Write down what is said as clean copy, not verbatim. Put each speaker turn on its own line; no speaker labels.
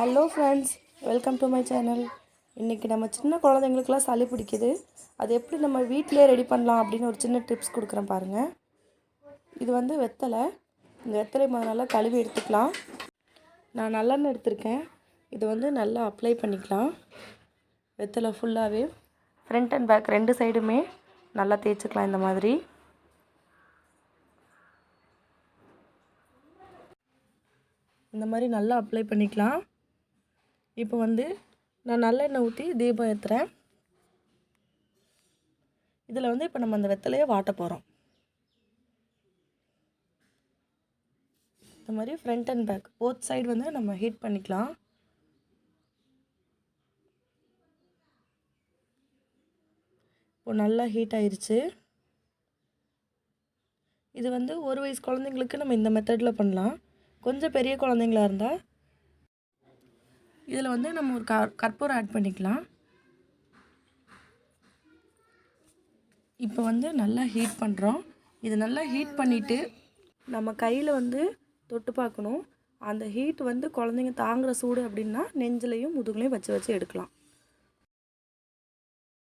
Hello friends, welcome to my channel. இன்றைக்கி நம்ம சின்ன குழந்தைங்களுக்குலாம் சளி பிடிக்குது. அது எப்படி நம்ம வீட்டிலே ரெடி பண்ணலாம் அப்படின்னு ஒரு சின்ன டிப்ஸ் கொடுக்குறேன் பாருங்கள். இது வந்து வெத்தலை. இந்த வெத்தலை நல்லா கழுவி எடுத்துக்கலாம். நான் நல்லெண்ணெய் எடுத்திருக்கேன். இது வந்து நல்லா அப்ளை பண்ணிக்கலாம். வெத்தலை ஃபுல்லாகவே ஃப்ரண்ட் அண்ட் பேக் ரெண்டு சைடுமே நல்லா தேய்ச்சிக்கலாம். இந்த மாதிரி நல்லா அப்ளை பண்ணிக்கலாம். இப்போ வந்து நான் நல்லெண்ணெய் ஊற்றி தீபம் ஏற்றுறேன். இதில் வந்து இப்போ நம்ம அந்த வெத்தலையை வாட்ட போகிறோம். இந்த மாதிரி front and back both side வந்து நம்ம ஹீட் பண்ணிக்கலாம். இப்போ நல்லா ஹீட் ஆயிடுச்சு. இது வந்து 1 வயசு குழந்தைங்களுக்கு நம்ம இந்த மெத்தடில் பண்ணலாம். கொஞ்சம் பெரிய குழந்தைங்களா இருந்தால் இதில் வந்து நம்ம ஒரு கற்பூரம் ஆட் பண்ணிக்கலாம். இப்போ வந்து நல்லா ஹீட் பண்ணுறோம். இது நல்லா ஹீட் பண்ணிவிட்டு நம்ம கையில் வந்து தொட்டு பார்க்கணும். அந்த ஹீட் வந்து குழந்தைங்க தாங்குகிற சூடு அப்படின்னா நெஞ்சிலையும் முதுகுலையும் வச்சு எடுக்கலாம்.